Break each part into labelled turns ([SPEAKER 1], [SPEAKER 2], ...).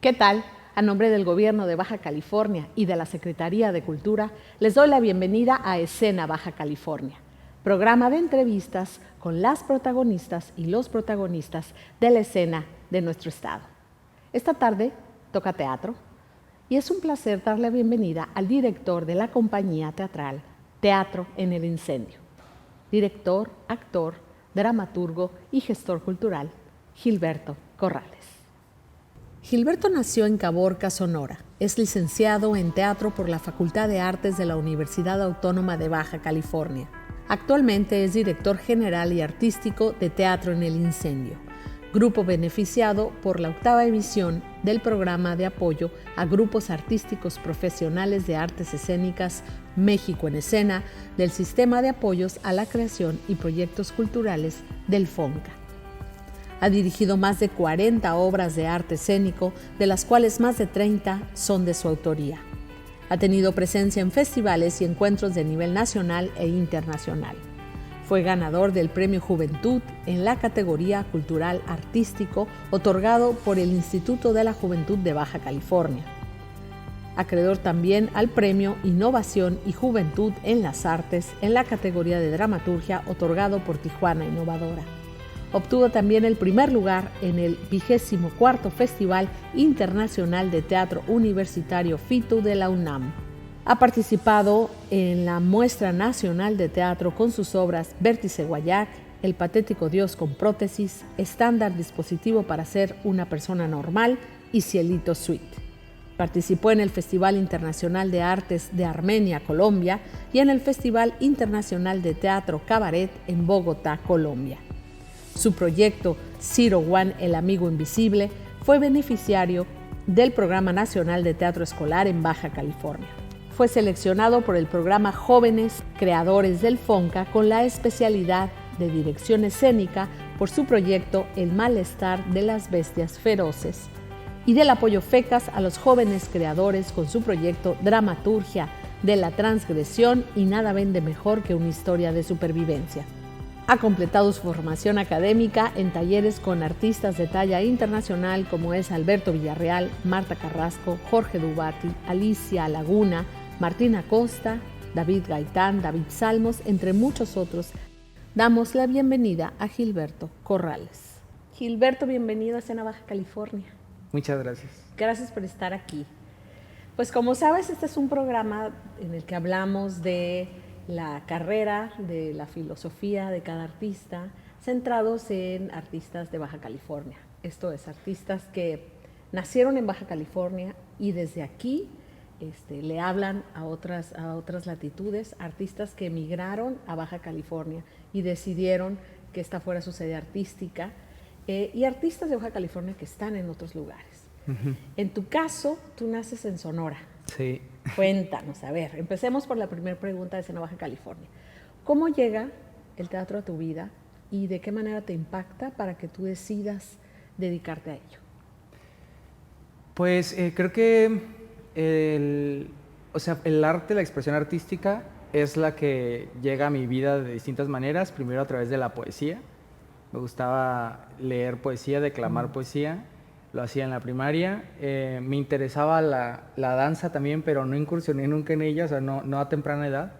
[SPEAKER 1] ¿Qué tal? A nombre del Gobierno de Baja California y de la Secretaría de Cultura, les doy la bienvenida a Escena Baja California, programa de entrevistas con las protagonistas y los protagonistas de la escena de nuestro estado. Esta tarde toca teatro y es un placer dar la bienvenida al director de la compañía teatral Teatro en el Incendio, director, actor, dramaturgo y gestor cultural, Gilberto Corrales. Gilberto nació en Caborca, Sonora. Es licenciado en teatro por la Facultad de Artes de la Universidad Autónoma de Baja California. Actualmente es director general y artístico de Teatro en el Incendio, grupo beneficiado por la 8ª emisión del programa de apoyo a grupos artísticos profesionales de artes escénicas México en Escena del Sistema de Apoyos a la Creación y Proyectos Culturales del FONCA. Ha dirigido más de 40 obras de arte escénico, de las cuales más de 30 son de su autoría. Ha tenido presencia en festivales y encuentros de nivel nacional e internacional. Fue ganador del Premio Juventud en la categoría Cultural Artístico, otorgado por el Instituto de la Juventud de Baja California. Acreedor también al Premio Innovación y Juventud en las Artes en la categoría de Dramaturgia, otorgado por Tijuana Innovadora. Obtuvo también el primer lugar en el 24º Festival Internacional de Teatro Universitario FITU de la UNAM. Ha participado en la Muestra Nacional de Teatro con sus obras Vértice Guayac, El patético Dios con prótesis, Estándar dispositivo para ser una persona normal y Cielito Suite. Participó en el Festival Internacional de Artes de Armenia, Colombia, y en el Festival Internacional de Teatro Cabaret en Bogotá, Colombia. Su proyecto Zero One, El Amigo Invisible, fue beneficiario del Programa Nacional de Teatro Escolar en Baja California. Fue seleccionado por el programa Jóvenes Creadores del FONCA con la especialidad de Dirección Escénica por su proyecto El Malestar de las Bestias Feroces y del apoyo FECAS a los jóvenes creadores con su proyecto Dramaturgia de la Transgresión y Nada vende mejor que una historia de supervivencia. Ha completado su formación académica en talleres con artistas de talla internacional como es Alberto Villarreal, Marta Carrasco, Jorge Dubati, Alicia Laguna, Martina Costa, David Gaitán, David Salmos, entre muchos otros. Damos la bienvenida a Gilberto Corrales. Gilberto, bienvenido a Escena Baja California.
[SPEAKER 2] Muchas gracias.
[SPEAKER 1] Gracias por estar aquí. Pues como sabes, este es un programa en el que hablamos de la carrera, de la filosofía de cada artista, centrados en artistas de Baja California. Esto es, artistas que nacieron en Baja California y desde aquí le hablan a otras latitudes, artistas que emigraron a Baja California y decidieron que esta fuera su sede artística, y artistas de Baja California que están en otros lugares. Uh-huh. En tu caso, tú naces en Sonora.
[SPEAKER 2] Sí.
[SPEAKER 1] Cuéntanos, a ver, empecemos por la primera pregunta de Escena Baja California. ¿Cómo llega el teatro a tu vida y de qué manera te impacta para que tú decidas dedicarte a ello?
[SPEAKER 2] Pues creo que el arte, la expresión artística es la que llega a mi vida de distintas maneras. Primero a través de la poesía. Me gustaba leer poesía, declamar poesía. Lo hacía en la primaria. Me interesaba la danza también, pero no incursioné nunca en ella, o sea, no a temprana edad.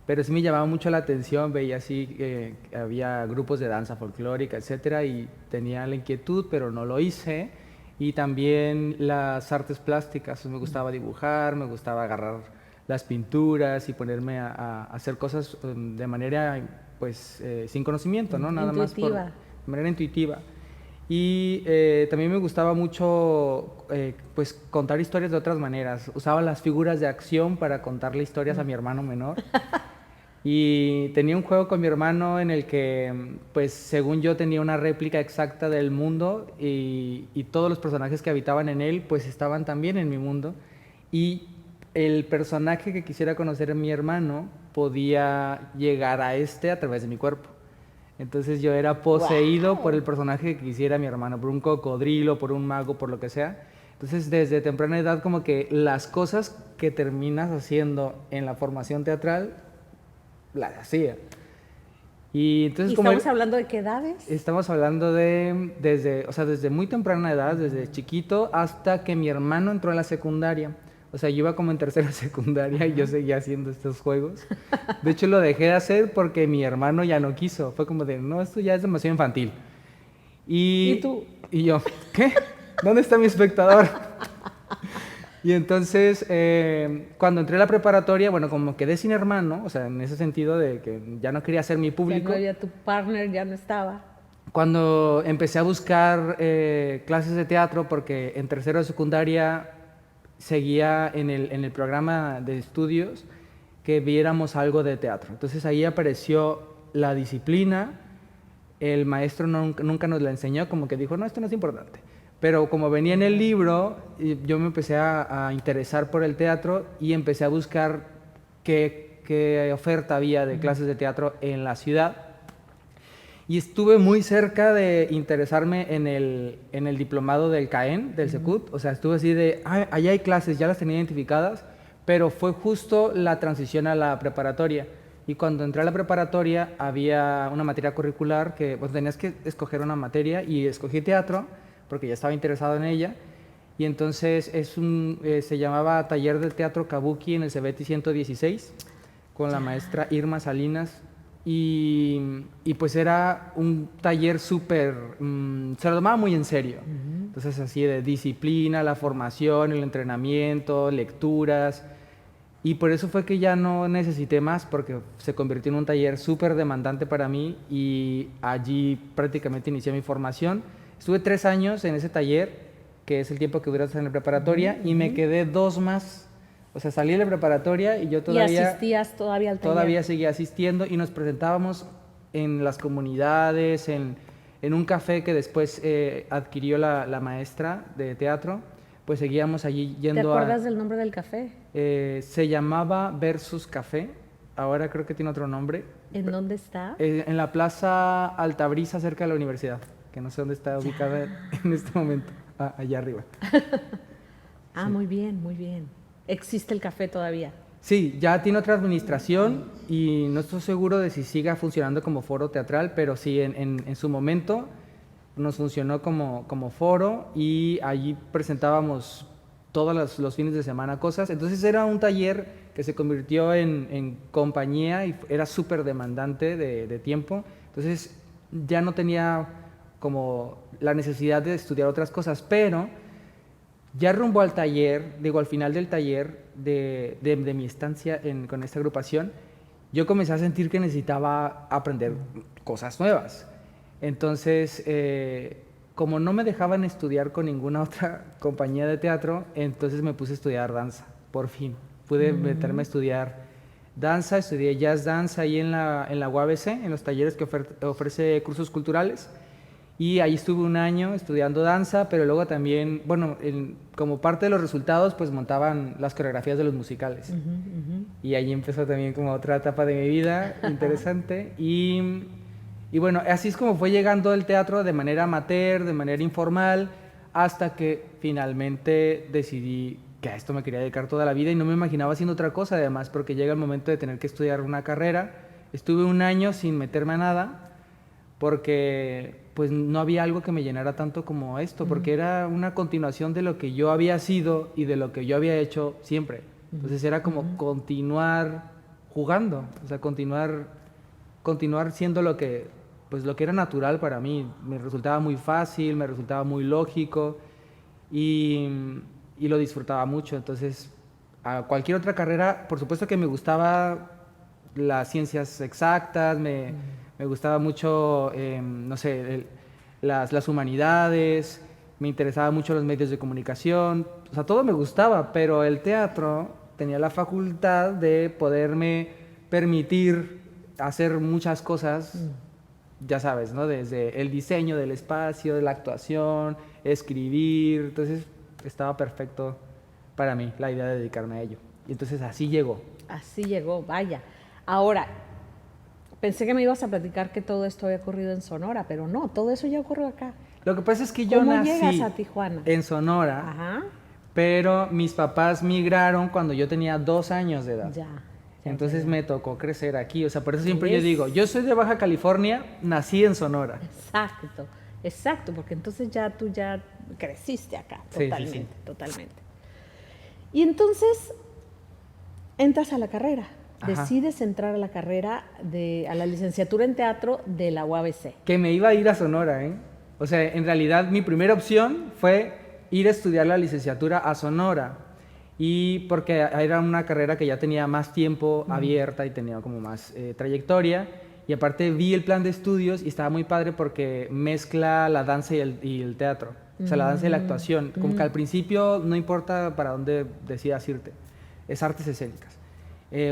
[SPEAKER 2] Pero sí me llamaba mucho la atención, veía así que había grupos de danza folclórica, etcétera, y tenía la inquietud, pero no lo hice. Y también las artes plásticas, me gustaba dibujar, me gustaba agarrar las pinturas y ponerme a hacer cosas de manera, pues, sin conocimiento, ¿no? Nada más de manera intuitiva. Y también me gustaba mucho pues contar historias de otras maneras. Usaba las figuras de acción para contarle historias a mi hermano menor. Y tenía un juego con mi hermano en el que, pues según yo, tenía una réplica exacta del mundo y todos los personajes que habitaban en él pues estaban también en mi mundo. Y el personaje que quisiera conocer a mi hermano podía llegar a a través de mi cuerpo. Entonces yo era poseído por el personaje que quisiera mi hermano, por un cocodrilo, por un mago, por lo que sea. Entonces desde temprana edad como que las cosas que terminas haciendo en la formación teatral, las hacía. Y entonces
[SPEAKER 1] ¿Y
[SPEAKER 2] como
[SPEAKER 1] estamos hablando de qué edades?
[SPEAKER 2] estamos hablando de desde muy temprana edad, desde chiquito hasta que mi hermano entró a la secundaria. O sea, yo iba como en tercera secundaria y yo seguía haciendo estos juegos. De hecho, lo dejé de hacer porque mi hermano ya no quiso. Fue como de, no, esto ya es demasiado infantil.
[SPEAKER 1] ¿Y tú?
[SPEAKER 2] Y yo, ¿qué? ¿Dónde está mi espectador? Y entonces, cuando entré a la preparatoria, bueno, como quedé sin hermano, o sea, en ese sentido de que ya no quería ser mi
[SPEAKER 1] Ya
[SPEAKER 2] público,
[SPEAKER 1] no había tu partner, ya no estaba.
[SPEAKER 2] cuando empecé a buscar clases de teatro, porque en tercero de secundaria seguía en el programa de estudios que viéramos algo de teatro. Entonces ahí apareció la disciplina, el maestro nunca nos la enseñó, como que dijo, no, esto no es importante. Pero como venía en el libro, yo me empecé a interesar por el teatro y empecé a buscar qué oferta había de clases de teatro en la ciudad. Y estuve muy cerca de interesarme en el diplomado del CAEN, del Secut. O sea, estuve así de, allá hay clases, ya las tenía identificadas, pero fue justo la transición a la preparatoria. Y cuando entré a la preparatoria había una materia curricular que pues, tenías que escoger una materia y escogí teatro porque ya estaba interesado en ella. Y entonces se llamaba Taller de Teatro Kabuki en el CBT 116 con la maestra Irma Salinas. Y pues era un taller súper, se lo tomaba muy en serio. Entonces así de disciplina, la formación, el entrenamiento, lecturas. Y por eso fue que ya no necesité más porque se convirtió en un taller súper demandante para mí y allí prácticamente inicié mi formación. Estuve 3 años en ese taller, que es el tiempo que duras en la preparatoria, y me quedé 2 más. O sea, salí de la preparatoria y yo todavía...
[SPEAKER 1] ¿Y asistías todavía al taller?
[SPEAKER 2] Todavía seguía asistiendo y nos presentábamos en las comunidades, en un café que después adquirió la maestra de teatro, pues seguíamos allí yendo
[SPEAKER 1] ¿Te acuerdas del nombre del café?
[SPEAKER 2] Se llamaba Versus Café, ahora creo que tiene otro nombre.
[SPEAKER 1] ¿En dónde está?
[SPEAKER 2] En la Plaza Altabrisa, cerca de la universidad, que no sé dónde está ubicada en este momento, allá arriba.
[SPEAKER 1] Ah, sí. Muy bien, muy bien. ¿Existe el café todavía?
[SPEAKER 2] Sí, ya tiene otra administración y no estoy seguro de si siga funcionando como foro teatral, pero sí, en su momento nos funcionó como foro y allí presentábamos todos los fines de semana cosas. Entonces era un taller que se convirtió en compañía y era súper demandante de tiempo. Entonces ya no tenía como la necesidad de estudiar otras cosas, pero ya rumbo al taller, al final del taller de mi estancia con esta agrupación, yo comencé a sentir que necesitaba aprender cosas nuevas. Entonces, como no me dejaban estudiar con ninguna otra compañía de teatro, entonces me puse a estudiar danza, por fin. Pude meterme a estudiar danza, estudié jazz danza ahí en la UABC, en los talleres que ofrece cursos culturales. Y ahí estuve 1 año estudiando danza, pero luego también, bueno, como parte de los resultados, pues montaban las coreografías de los musicales. Y ahí empezó también como otra etapa de mi vida interesante. Y bueno, así es como fue llegando el teatro de manera amateur, de manera informal, hasta que finalmente decidí que a esto me quería dedicar toda la vida y no me imaginaba haciendo otra cosa, además, porque llega el momento de tener que estudiar una carrera. Estuve 1 año sin meterme a nada, porque pues no había algo que me llenara tanto como esto, porque era una continuación de lo que yo había sido y de lo que yo había hecho siempre. Entonces era como continuar jugando, o sea, continuar siendo lo que era natural para mí. Me resultaba muy fácil, me resultaba muy lógico y lo disfrutaba mucho. Entonces, a cualquier otra carrera, por supuesto que me gustaba las ciencias exactas, me gustaba mucho, no sé, las humanidades, me interesaba mucho los medios de comunicación, o sea, todo me gustaba, pero el teatro tenía la facultad de poderme permitir hacer muchas cosas, ya sabes, ¿no? Desde el diseño del espacio, de la actuación, escribir, entonces estaba perfecto para mí la idea de dedicarme a ello. Y entonces así llegó.
[SPEAKER 1] Así llegó, vaya. Ahora, pensé que me ibas a platicar que todo esto había ocurrido en Sonora, pero no, todo eso ya ocurrió acá.
[SPEAKER 2] Lo que pasa es que yo nací
[SPEAKER 1] llegas a Tijuana?
[SPEAKER 2] En Sonora, pero mis papás migraron cuando yo tenía 2 años de edad.
[SPEAKER 1] Ya.
[SPEAKER 2] Entonces me tocó crecer aquí, o sea, por eso siempre yo
[SPEAKER 1] Es-
[SPEAKER 2] digo, yo soy de Baja California, nací en Sonora.
[SPEAKER 1] Exacto, exacto, porque entonces ya tú ya creciste acá,
[SPEAKER 2] Sí, sí,
[SPEAKER 1] totalmente,
[SPEAKER 2] sí.
[SPEAKER 1] totalmente. Y entonces entras a la carrera,
[SPEAKER 2] Ajá.
[SPEAKER 1] decides entrar a la carrera, a la licenciatura en teatro de la UABC.
[SPEAKER 2] Que me iba a ir a Sonora, ¿eh? O sea, en realidad mi primera opción fue ir a estudiar la licenciatura a Sonora. Y porque era una carrera que ya tenía más tiempo abierta y tenía como más trayectoria. Y aparte vi el plan de estudios y estaba muy padre porque mezcla la danza y el teatro. O sea, la danza y la actuación. Como que al principio no importa para dónde decidas irte. Es artes escénicas.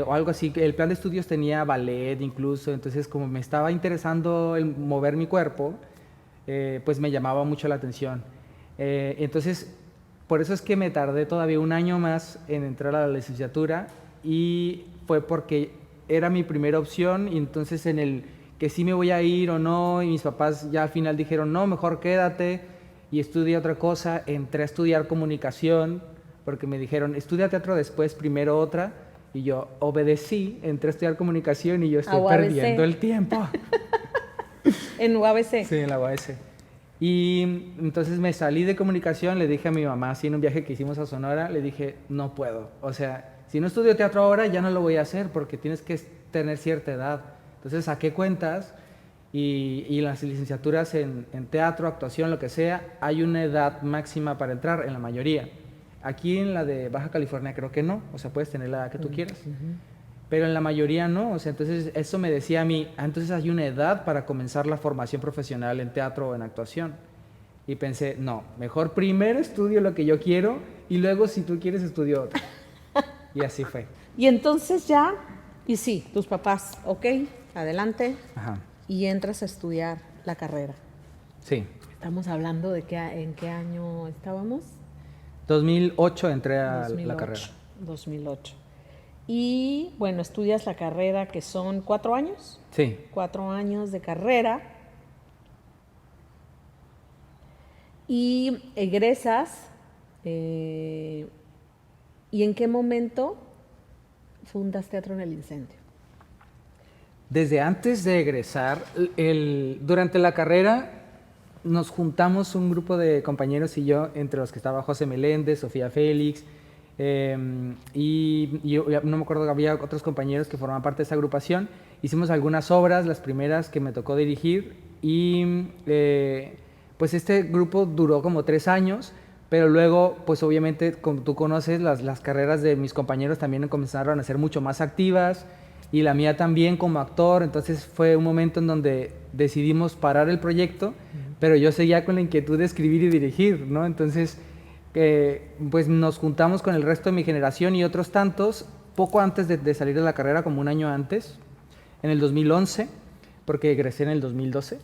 [SPEAKER 2] O algo así. El plan de estudios tenía ballet incluso. Entonces, como me estaba interesando el mover mi cuerpo, pues me llamaba mucho la atención. Entonces, por eso es que me tardé todavía un año más en entrar a la licenciatura y fue porque era mi primera opción y entonces en el que sí me voy a ir o no y mis papás ya al final dijeron no, mejor quédate y estudia otra cosa, entré a estudiar comunicación porque me dijeron estudia teatro después, primero otra y yo obedecí, entré a estudiar comunicación y yo estoy
[SPEAKER 1] UABC.
[SPEAKER 2] perdiendo el tiempo.
[SPEAKER 1] En UABC.
[SPEAKER 2] Sí, en la UAS. Y entonces me salí de comunicación, le dije a mi mamá, así en un viaje que hicimos a Sonora, le dije, no puedo. O sea, si no estudio teatro ahora, ya no lo voy a hacer porque tienes que tener cierta edad. Entonces saqué cuentas y las licenciaturas en teatro, actuación, lo que sea, hay una edad máxima para entrar en la mayoría. Aquí en la de Baja California creo que no, o sea, puedes tener la edad que tú quieras. Pero en la mayoría no, o sea, entonces eso me decía a mí, entonces hay una edad para comenzar la formación profesional en teatro o en actuación. Y pensé, no, mejor primero estudio lo que yo quiero y luego si tú quieres estudio otro. Y así fue.
[SPEAKER 1] Y entonces ya, y sí, tus papás, ok, adelante,
[SPEAKER 2] Ajá,
[SPEAKER 1] y entras a estudiar la carrera.
[SPEAKER 2] sí.
[SPEAKER 1] Estamos hablando de en qué año estábamos.
[SPEAKER 2] 2008 entré a
[SPEAKER 1] 2008,
[SPEAKER 2] la carrera.
[SPEAKER 1] 2008. Y bueno, estudias la carrera que son 4 años.
[SPEAKER 2] Sí.
[SPEAKER 1] 4 años de carrera. Y egresas. ¿Y en qué momento fundas Teatro en el Incendio?
[SPEAKER 2] Desde antes de egresar, durante la carrera nos juntamos un grupo de compañeros y yo, entre los que estaba José Meléndez, Sofía Félix, y yo no me acuerdo, había otros compañeros que formaban parte de esa agrupación. Hicimos algunas obras, las primeras que me tocó dirigir, y pues este grupo duró como 3 años, pero luego, pues obviamente, como tú conoces, las carreras de mis compañeros también comenzaron a ser mucho más activas, y la mía también como actor, entonces fue un momento en donde decidimos parar el proyecto, pero yo seguía con la inquietud de escribir y dirigir, ¿no? Entonces, pues nos juntamos con el resto de mi generación y otros tantos, poco antes de salir de la carrera, como un año antes, en el 2011, porque egresé en el 2012,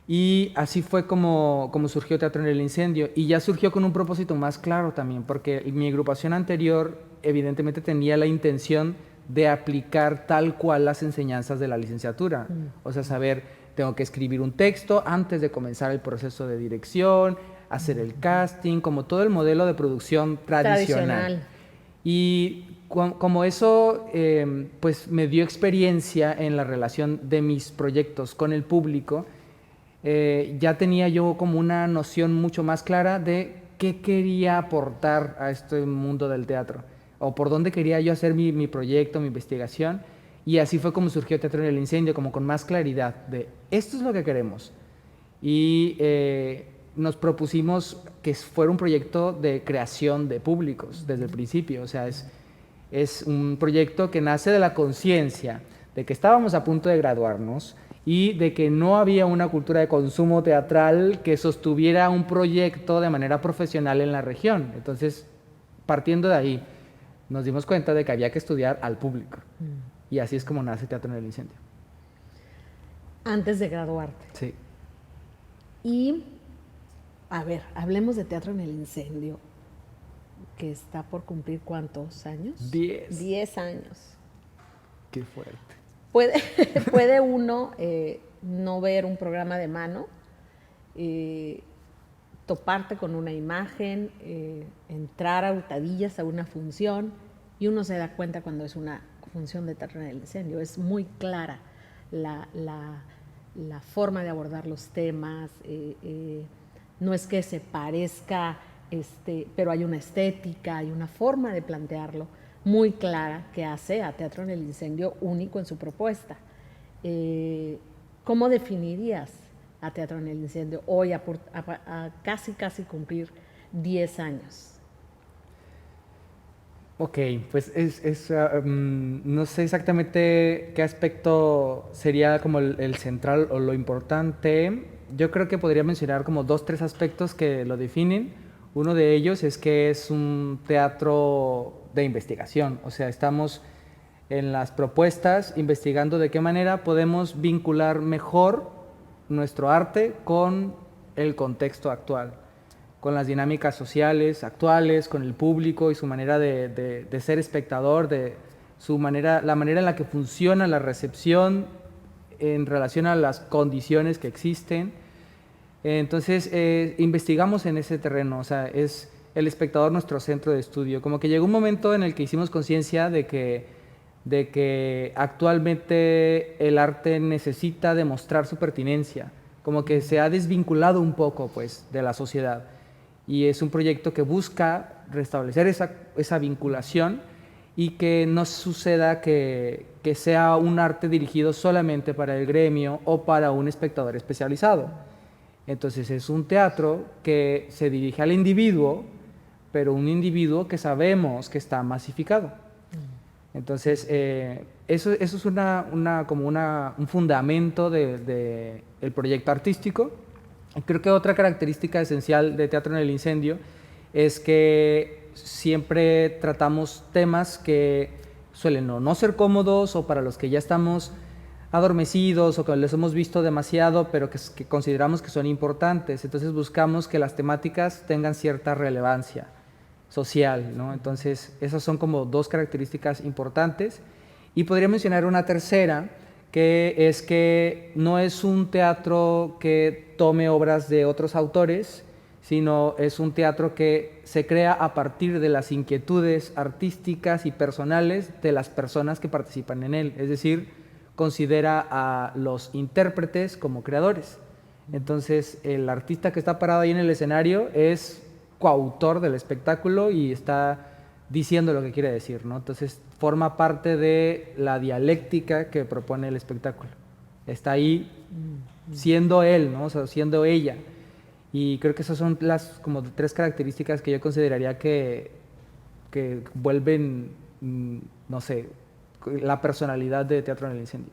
[SPEAKER 2] y así fue como surgió Teatro en el Incendio, y ya surgió con un propósito más claro también, porque mi agrupación anterior evidentemente tenía la intención de aplicar tal cual las enseñanzas de la licenciatura. O sea, saber, tengo que escribir un texto antes de comenzar el proceso de dirección, hacer el casting, como todo el modelo de producción tradicional. Y como eso, pues me dio experiencia en la relación de mis proyectos con el público, ya tenía yo como una noción mucho más clara de qué quería aportar a este mundo del teatro, o por dónde quería yo hacer mi proyecto, mi investigación, y así fue como surgió Teatro en el Incendio, como con más claridad de esto es lo que queremos. Y nos propusimos que fuera un proyecto de creación de públicos desde el principio, o sea, es un proyecto que nace de la conciencia de que estábamos a punto de graduarnos y de que no había una cultura de consumo teatral que sostuviera un proyecto de manera profesional en la región. Entonces, partiendo de ahí, nos dimos cuenta de que había que estudiar al público. Y así es como nace Teatro en el Incendio.
[SPEAKER 1] Antes de graduarte.
[SPEAKER 2] Sí.
[SPEAKER 1] Y, a ver, hablemos de Teatro en el Incendio, que está por cumplir ¿cuántos años?
[SPEAKER 2] 10.
[SPEAKER 1] 10 años.
[SPEAKER 2] Qué fuerte.
[SPEAKER 1] Puede uno no ver un programa de mano, toparte con una imagen, entrar a hurtadillas a una función y uno se da cuenta cuando es una función de Teatro en el Incendio. Es muy clara la forma de abordar los temas, no es que se parezca, pero hay una estética, hay una forma de plantearlo muy clara que hace a Teatro en el Incendio único en su propuesta. ¿Cómo definirías a Teatro en el Incendio hoy a casi cumplir 10 años?
[SPEAKER 2] Ok, pues no sé exactamente qué aspecto sería como el central o lo importante. Yo creo que podría mencionar como 2, 3 aspectos que lo definen. Uno de ellos es que es un teatro de investigación, o sea, estamos en las propuestas investigando de qué manera podemos vincular mejor nuestro arte con el contexto actual, con las dinámicas sociales actuales, con el público y su manera de ser espectador, la manera en la que funciona la recepción en relación a las condiciones que existen. Entonces, investigamos en ese terreno, o sea, es el espectador nuestro centro de estudio. Como que llegó un momento en el que hicimos conciencia de que actualmente el arte necesita demostrar su pertinencia, como que se ha desvinculado un poco, pues, de la sociedad. Y es un proyecto que busca restablecer esa vinculación y que no suceda que sea un arte dirigido solamente para el gremio o para un espectador especializado. Entonces es un teatro que se dirige al individuo, pero un individuo que sabemos que está masificado. Entonces eso es un fundamento del proyecto artístico. Creo que otra característica esencial de Teatro en el Incendio es que siempre tratamos temas que suelen no ser cómodos o para los que ya estamos adormecidos o que los hemos visto demasiado, pero que consideramos que son importantes. Entonces buscamos que las temáticas tengan cierta relevancia social, ¿no? Entonces esas son como 2 características importantes. Y podría mencionar una tercera, que es que no es un teatro que tome obras de otros autores, sino es un teatro que se crea a partir de las inquietudes artísticas y personales de las personas que participan en él. Es decir, considera a los intérpretes como creadores. Entonces, el artista que está parado ahí en el escenario es coautor del espectáculo y está diciendo lo que quiere decir, ¿no? Entonces, forma parte de la dialéctica que propone el espectáculo. Está ahí siendo él, ¿no? O sea, siendo ella. Y creo que esas son las como 3 características que yo consideraría que vuelven, no sé, la personalidad de Teatro en el Incendio.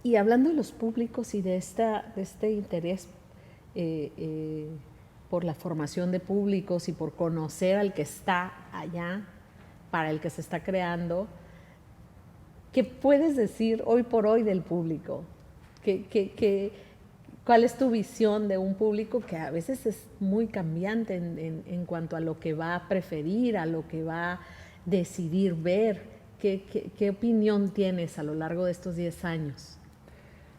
[SPEAKER 1] Y hablando de los públicos y de este interés por la formación de públicos y por conocer al que está allá, para el que se está creando, ¿qué puedes decir hoy por hoy del público? ¿Cuál es tu visión de un público que a veces es muy cambiante en cuanto a lo que va a preferir, a lo que va a decidir ver? ¿Qué opinión tienes a lo largo de estos 10 años?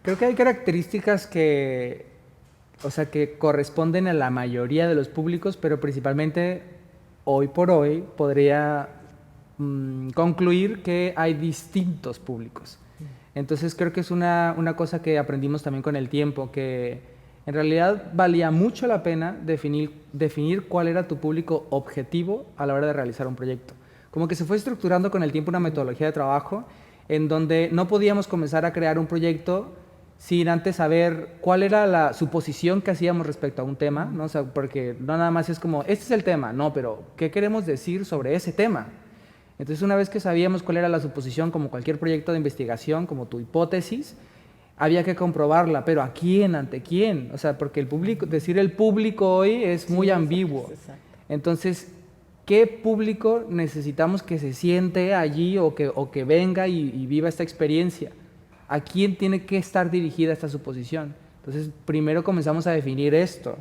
[SPEAKER 2] Creo que hay características que corresponden a la mayoría de los públicos, pero principalmente hoy por hoy podría concluir que hay distintos públicos. Entonces creo que es una cosa que aprendimos también con el tiempo, que en realidad valía mucho la pena definir cuál era tu público objetivo a la hora de realizar un proyecto. Como que se fue estructurando con el tiempo una metodología de trabajo en donde no podíamos comenzar a crear un proyecto sin antes saber cuál era la suposición que hacíamos respecto a un tema, ¿no? O sea, porque no nada más es como, este es el tema, no, pero ¿qué queremos decir sobre ese tema? Entonces, una vez que sabíamos cuál era la suposición, como cualquier proyecto de investigación, como tu hipótesis, había que comprobarla, pero ¿a quién? ¿Ante quién? O sea, porque decir el público hoy es muy ambiguo.
[SPEAKER 1] Exacto.
[SPEAKER 2] Entonces, ¿qué público necesitamos que se siente allí o que venga y viva esta experiencia? ¿A quién tiene que estar dirigida esta suposición? Entonces, primero comenzamos a definir esto,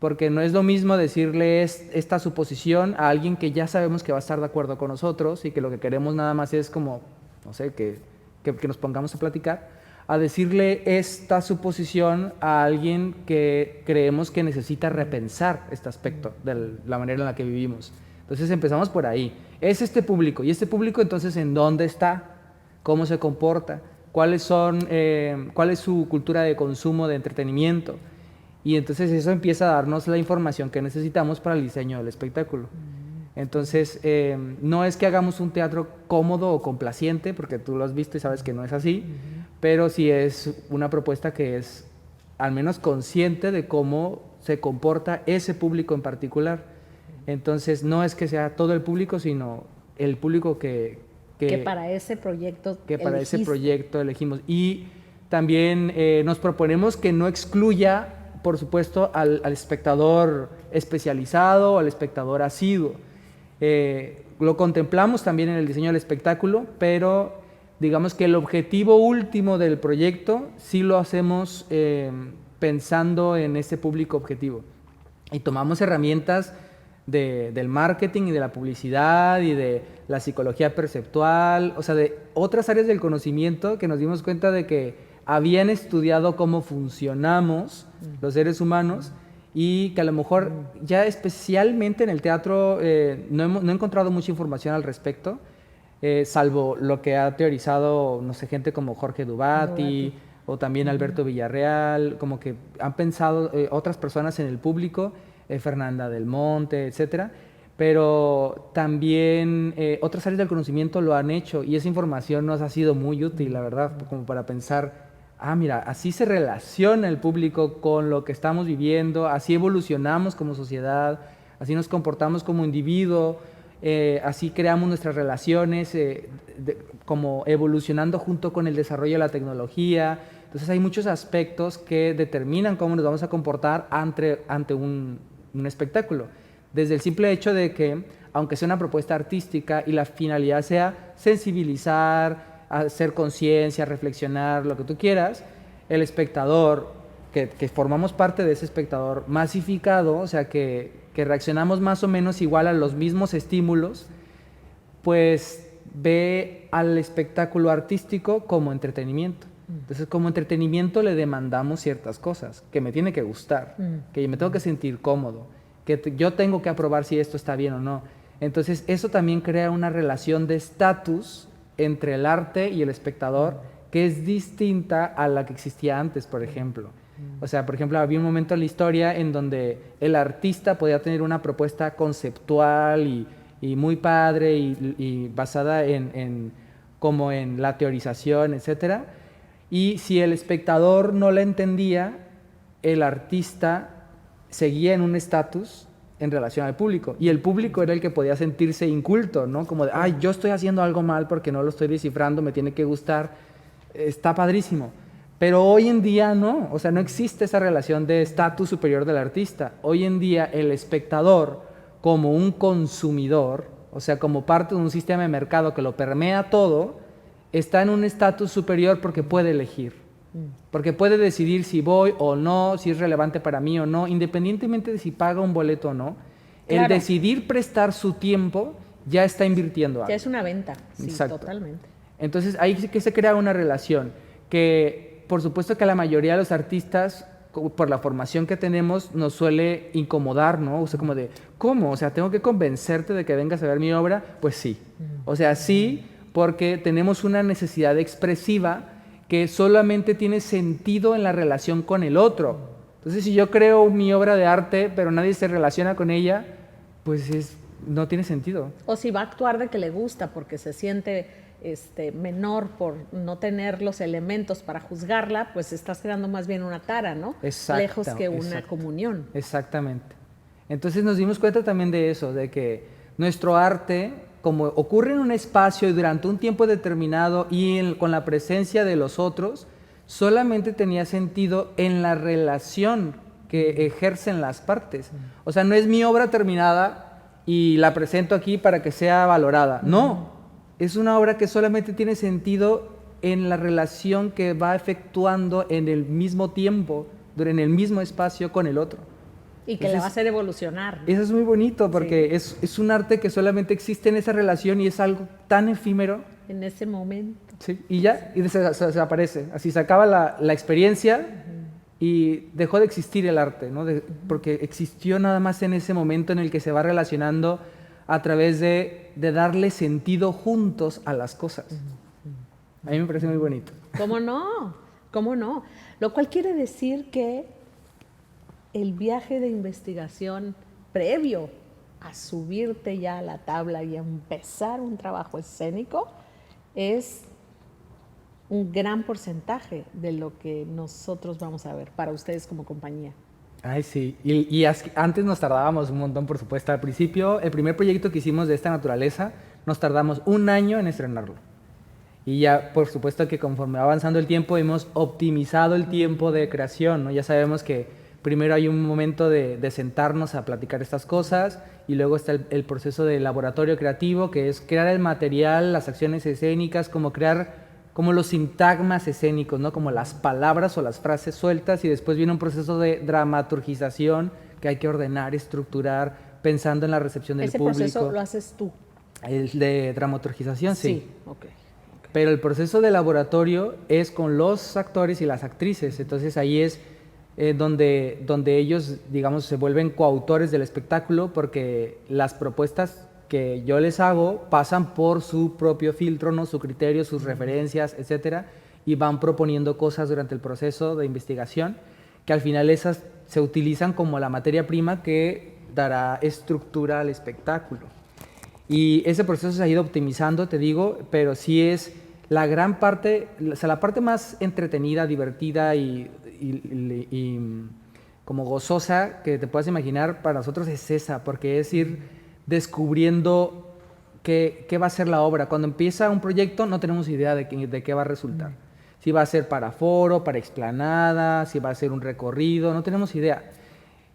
[SPEAKER 2] porque no es lo mismo decirle esta suposición a alguien que ya sabemos que va a estar de acuerdo con nosotros y que lo que queremos nada más es como, no sé, que nos pongamos a platicar, a decirle esta suposición a alguien que creemos que necesita repensar este aspecto de la manera en la que vivimos. Entonces empezamos por ahí. Es este público, y este público entonces ¿en dónde está? cómo se comporta, cuál es su cultura de consumo, de entretenimiento. Y entonces eso empieza a darnos la información que necesitamos para el diseño del espectáculo. Entonces, no es que hagamos un teatro cómodo o complaciente, porque tú lo has visto y sabes que no es así, pero sí es una propuesta que es al menos consciente de cómo se comporta ese público en particular. Entonces, no es que sea todo el público, sino el público que
[SPEAKER 1] para ese proyecto
[SPEAKER 2] ese proyecto elegimos. Y también nos proponemos que no excluya, por supuesto, al espectador especializado o al espectador asiduo. Lo contemplamos también en el diseño del espectáculo, pero digamos que el objetivo último del proyecto sí lo hacemos pensando en ese público objetivo. Y tomamos herramientas del marketing y de la publicidad y de la psicología perceptual, o sea, de otras áreas del conocimiento que nos dimos cuenta de que habían estudiado cómo funcionamos los seres humanos y que a lo mejor ya especialmente en el teatro no he encontrado mucha información al respecto, salvo lo que ha teorizado, no sé, gente como Jorge Dubati o también Alberto Villarreal, como que han pensado otras personas en el público, Fernanda del Monte, etcétera, pero también otras áreas del conocimiento lo han hecho y esa información nos ha sido muy útil, la verdad, como para pensar, mira, así se relaciona el público con lo que estamos viviendo, así evolucionamos como sociedad, así nos comportamos como individuo, así creamos nuestras relaciones, como evolucionando junto con el desarrollo de la tecnología. Entonces hay muchos aspectos que determinan cómo nos vamos a comportar ante un espectáculo. Desde el simple hecho de que, aunque sea una propuesta artística y la finalidad sea sensibilizar, hacer conciencia, reflexionar, lo que tú quieras, el espectador, que formamos parte de ese espectador masificado, o sea, que reaccionamos más o menos igual a los mismos estímulos, pues ve al espectáculo artístico como entretenimiento. Entonces, como entretenimiento le demandamos ciertas cosas, que me tiene que gustar, que me tengo que sentir cómodo, que yo tengo que aprobar si esto está bien o no. Entonces, eso también crea una relación de estatus entre el arte y el espectador que es distinta a la que existía antes, por ejemplo. O sea, por ejemplo, había un momento en la historia en donde el artista podía tener una propuesta conceptual y muy padre y basada como en la teorización, etcétera. Y si el espectador no la entendía, el artista seguía en un estatus en relación al público. Y el público era el que podía sentirse inculto, ¿no? Como de, yo estoy haciendo algo mal porque no lo estoy descifrando, me tiene que gustar, está padrísimo. Pero hoy en día no, o sea, no existe esa relación de estatus superior del artista. Hoy en día el espectador, como un consumidor, o sea, como parte de un sistema de mercado que lo permea todo, está en un estatus superior porque puede elegir, porque puede decidir si voy o no, si es relevante para mí o no, independientemente de si paga un boleto o no. Claro. El decidir prestar su tiempo ya está invirtiendo algo.
[SPEAKER 1] Ya es una venta, sí,
[SPEAKER 2] exacto.
[SPEAKER 1] Totalmente.
[SPEAKER 2] Entonces ahí sí que se crea una relación que, por supuesto que a la mayoría de los artistas, por la formación que tenemos, nos suele incomodar, ¿no? O sea, como de, ¿cómo? O sea, ¿tengo que convencerte de que vengas a ver mi obra? Pues sí. O sea, sí, porque tenemos una necesidad expresiva que solamente tiene sentido en la relación con el otro. Entonces, si yo creo mi obra de arte, pero nadie se relaciona con ella, pues no tiene sentido.
[SPEAKER 1] O si va a actuar de que le gusta porque se siente menor por no tener los elementos para juzgarla, pues estás creando más bien una tara, ¿no?
[SPEAKER 2] Exacto,
[SPEAKER 1] lejos que una comunión.
[SPEAKER 2] Exactamente. Entonces nos dimos cuenta también de eso, de que nuestro arte, como ocurre en un espacio y durante un tiempo determinado y con la presencia de los otros, solamente tenía sentido en la relación que ejercen las partes. O sea, no es mi obra terminada y la presento aquí para que sea valorada. No, es una obra que solamente tiene sentido en la relación que va efectuando en el mismo tiempo, en el mismo espacio con el otro.
[SPEAKER 1] Y que le va a hacer evolucionar, ¿no?
[SPEAKER 2] Eso es muy bonito porque sí. es un arte que solamente existe en esa relación y es algo tan efímero.
[SPEAKER 1] En ese momento.
[SPEAKER 2] Sí, y ya, y se desaparece. Así se acaba la experiencia y dejó de existir el arte, ¿no? Porque existió nada más en ese momento en el que se va relacionando a través de darle sentido juntos a las cosas. A mí me parece muy bonito.
[SPEAKER 1] ¿Cómo no? ¿Cómo no? Lo cual quiere decir que el viaje de investigación previo a subirte ya a la tabla y a empezar un trabajo escénico es un gran porcentaje de lo que nosotros vamos a ver para ustedes como compañía.
[SPEAKER 2] Ay, sí. Antes nos tardábamos un montón, por supuesto. Al principio, el primer proyecto que hicimos de esta naturaleza, nos tardamos 1 año en estrenarlo. Y ya, por supuesto que conforme va avanzando el tiempo, hemos optimizado el tiempo de creación, ¿no? Ya sabemos que primero hay un momento de sentarnos a platicar estas cosas y luego está el proceso de laboratorio creativo, que es crear el material, las acciones escénicas, como crear como los sintagmas escénicos, ¿no? Como las palabras o las frases sueltas, y después viene un proceso de dramaturgización que hay que ordenar, estructurar, pensando en la recepción del público.
[SPEAKER 1] ¿Ese proceso lo haces tú?
[SPEAKER 2] El de dramaturgización, sí.
[SPEAKER 1] Sí, ok.
[SPEAKER 2] Pero el proceso de laboratorio es con los actores y las actrices, entonces ahí es donde ellos, digamos, se vuelven coautores del espectáculo, porque las propuestas que yo les hago pasan por su propio filtro, ¿no? Su criterio, sus referencias, etcétera, y van proponiendo cosas durante el proceso de investigación, que al final esas se utilizan como la materia prima que dará estructura al espectáculo. Y ese proceso se ha ido optimizando, te digo, pero sí es la gran parte, o sea, la parte más entretenida, divertida y como gozosa que te puedas imaginar para nosotros es esa, porque es ir descubriendo qué va a ser la obra. Cuando empieza un proyecto no tenemos idea de qué va a resultar. Si va a ser para foro, para explanada, si va a ser un recorrido, no tenemos idea.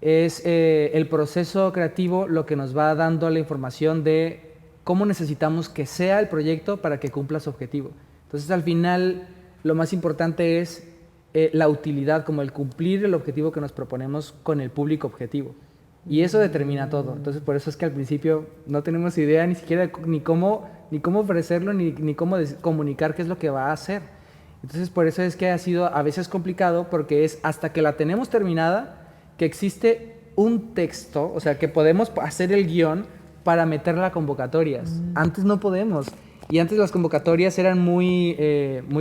[SPEAKER 2] Es el proceso creativo lo que nos va dando la información de cómo necesitamos que sea el proyecto para que cumpla su objetivo. Entonces, al final, lo más importante es la utilidad, como el cumplir el objetivo que nos proponemos con el público objetivo. Y eso determina todo. Entonces, por eso es que al principio no tenemos idea ni siquiera ni cómo ofrecerlo, ni cómo comunicar qué es lo que va a hacer. Entonces, por eso es que ha sido a veces complicado, porque es hasta que la tenemos terminada que existe un texto, o sea, que podemos hacer el guión para meterla a convocatorias. Antes no podemos. Y antes las convocatorias eran muy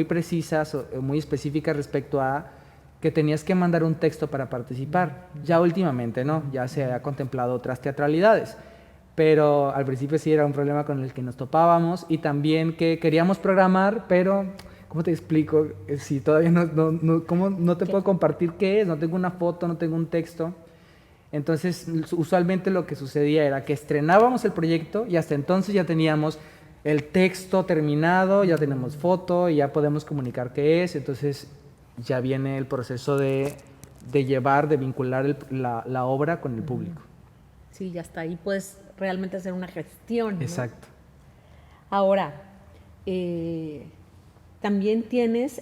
[SPEAKER 2] precisas, muy específicas respecto a que tenías que mandar un texto para participar. Ya últimamente no, ya se ha contemplado otras teatralidades. Pero al principio sí era un problema con el que nos topábamos, y también que queríamos programar, pero ¿cómo te explico? Si todavía no te puedo compartir qué es, no tengo una foto, no tengo un texto. Entonces, usualmente lo que sucedía era que estrenábamos el proyecto y hasta entonces ya teníamos el texto terminado, ya tenemos foto y ya podemos comunicar qué es. Entonces, ya viene el proceso de vincular la obra con el público.
[SPEAKER 1] Sí, ya está. Ahí puedes realmente hacer una gestión, ¿no?
[SPEAKER 2] Exacto.
[SPEAKER 1] Ahora, también tienes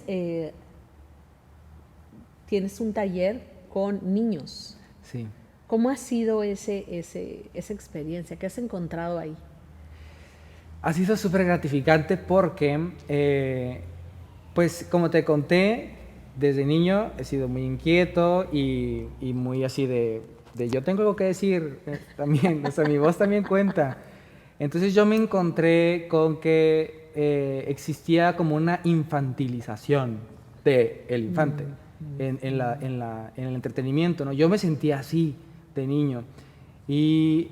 [SPEAKER 1] un taller con niños.
[SPEAKER 2] Sí.
[SPEAKER 1] ¿Cómo ha sido esa experiencia? ¿Qué has encontrado ahí?
[SPEAKER 2] Ha sido súper gratificante porque, pues como te conté, desde niño he sido muy inquieto y muy así de yo tengo algo que decir también, o sea, mi voz también cuenta. Entonces yo me encontré con que existía como una infantilización del infante en el entretenimiento, ¿no? Yo me sentía así de niño y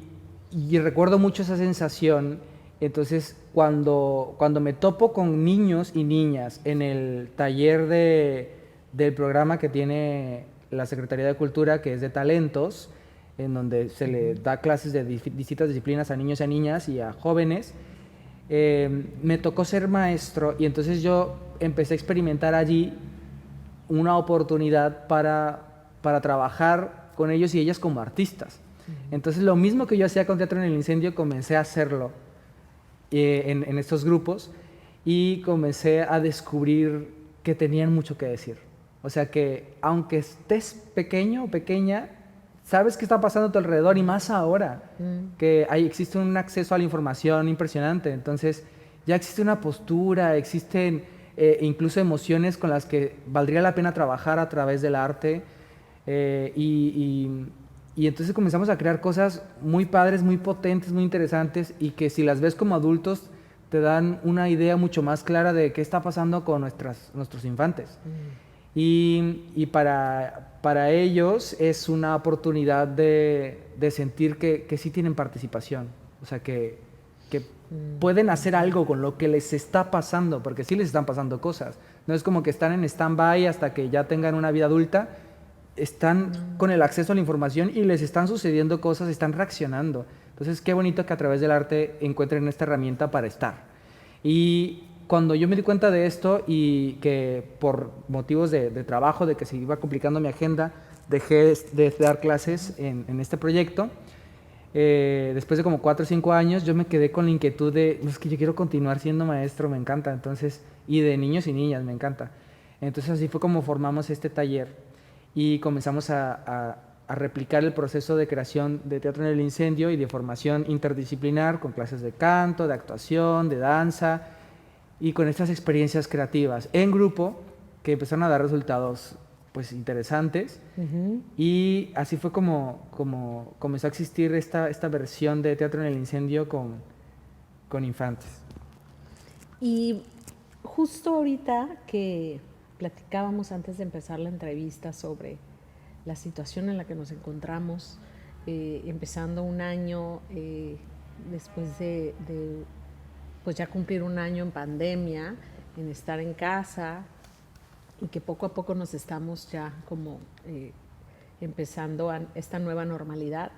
[SPEAKER 2] recuerdo mucho esa sensación. Entonces, cuando me topo con niños y niñas en el taller del programa que tiene la Secretaría de Cultura, que es de talentos, en donde se le da clases de distintas disciplinas a niños y a niñas y a jóvenes, me tocó ser maestro, y entonces yo empecé a experimentar allí una oportunidad para trabajar con ellos y ellas como artistas. Entonces, lo mismo que yo hacía con Teatro en el Incendio, comencé a hacerlo en estos grupos, y comencé a descubrir que tenían mucho que decir. O sea, que aunque estés pequeño o pequeña, sabes qué está pasando a tu alrededor, y más ahora que existe un acceso a la información impresionante. Entonces ya existe una postura, existen incluso emociones con las que valdría la pena trabajar a través del arte, y entonces comenzamos a crear cosas muy padres, muy potentes, muy interesantes, y que si las ves como adultos te dan una idea mucho más clara de qué está pasando con nuestros infantes. Y para ellos es una oportunidad de sentir que sí tienen participación, o sea, que pueden hacer algo con lo que les está pasando, porque sí les están pasando cosas. No es como que están en stand-by hasta que ya tengan una vida adulta, están con el acceso a la información y les están sucediendo cosas, están reaccionando. Entonces, qué bonito que a través del arte encuentren esta herramienta para estar. Y cuando yo me di cuenta de esto y que por motivos de trabajo, de que se iba complicando mi agenda, dejé de dar clases en este proyecto, después de como 4 o 5 años, yo me quedé con la inquietud de, es que yo quiero continuar siendo maestro, me encanta, entonces, y de niños y niñas, me encanta. Entonces así fue como formamos este taller y comenzamos a replicar el proceso de creación de Teatro en el Incendio y de formación interdisciplinar con clases de canto, de actuación, de danza y con estas experiencias creativas en grupo que empezaron a dar resultados pues interesantes. Y así fue como comenzó a existir esta versión de Teatro en el Incendio con infantes.
[SPEAKER 1] Y justo ahorita que platicábamos antes de empezar la entrevista sobre la situación en la que nos encontramos, empezando un año después de pues ya cumplir un año en pandemia, en estar en casa, y que poco a poco nos estamos ya como empezando a esta nueva normalidad.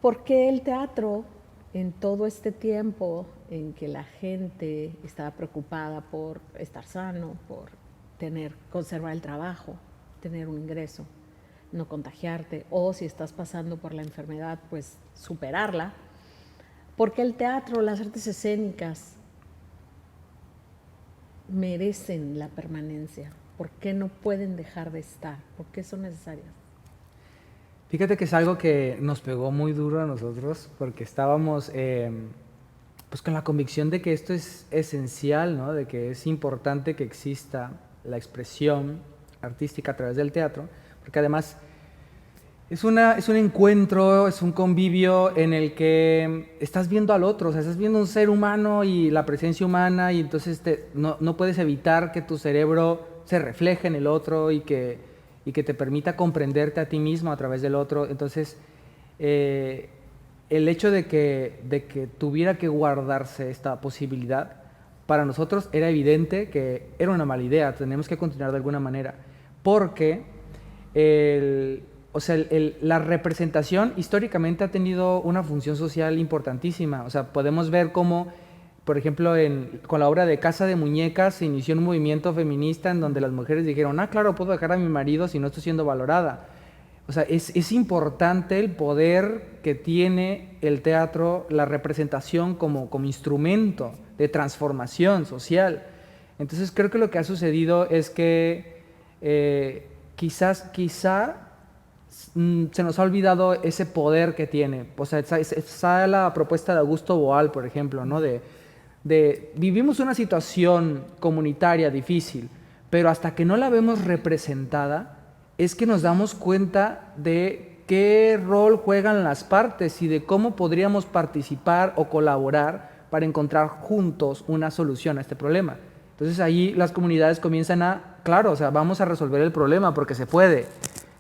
[SPEAKER 1] ¿Por qué el teatro en todo este tiempo en que la gente estaba preocupada por estar sano, por conservar el trabajo, tener un ingreso, no contagiarte, o si estás pasando por la enfermedad, pues superarla? ¿Por qué el teatro, las artes escénicas merecen la permanencia? ¿Por qué no pueden dejar de estar? ¿Por qué son necesarias?
[SPEAKER 2] Fíjate que es algo que nos pegó muy duro a nosotros porque estábamos pues con la convicción de que esto es esencial, ¿no? De que es importante que exista la expresión artística a través del teatro, porque además es un encuentro, es un convivio en el que estás viendo al otro, o sea, estás viendo un ser humano y la presencia humana y entonces no puedes evitar que tu cerebro se refleje en el otro y que te permita comprenderte a ti mismo a través del otro. Entonces, el hecho de que tuviera que guardarse esta posibilidad, para nosotros era evidente que era una mala idea, tenemos que continuar de alguna manera, porque la representación históricamente ha tenido una función social importantísima. O sea, podemos ver cómo, por ejemplo, con la obra de Casa de Muñecas se inició un movimiento feminista en donde las mujeres dijeron, claro, puedo dejar a mi marido si no estoy siendo valorada. O sea, es importante el poder que tiene el teatro, la representación como instrumento de transformación social. Entonces creo que lo que ha sucedido es que quizá se nos ha olvidado ese poder que tiene. O sea, está la propuesta de Augusto Boal, por ejemplo, ¿no? Vivimos una situación comunitaria difícil, pero hasta que no la vemos representada, es que nos damos cuenta de qué rol juegan las partes y de cómo podríamos participar o colaborar para encontrar juntos una solución a este problema. Entonces ahí las comunidades comienzan claro, o sea, vamos a resolver el problema porque se puede.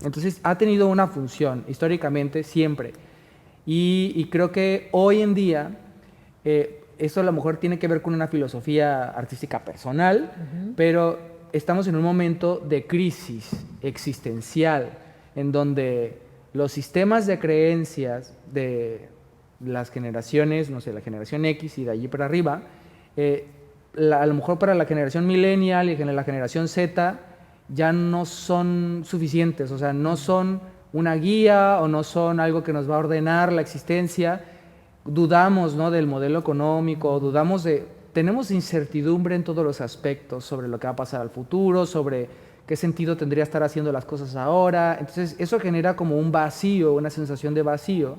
[SPEAKER 2] Entonces ha tenido una función históricamente siempre. Y creo que hoy en día, esto a lo mejor tiene que ver con una filosofía artística personal, pero estamos en un momento de crisis existencial en donde los sistemas de creencias de las generaciones, no sé, la generación X y de allí para arriba, a lo mejor para la generación millennial y la generación Z ya no son suficientes, o sea, no son una guía o no son algo que nos va a ordenar la existencia. Dudamos, ¿no?, del modelo económico, tenemos incertidumbre en todos los aspectos sobre lo que va a pasar al futuro, sobre qué sentido tendría estar haciendo las cosas ahora. Entonces eso genera como un vacío, una sensación de vacío.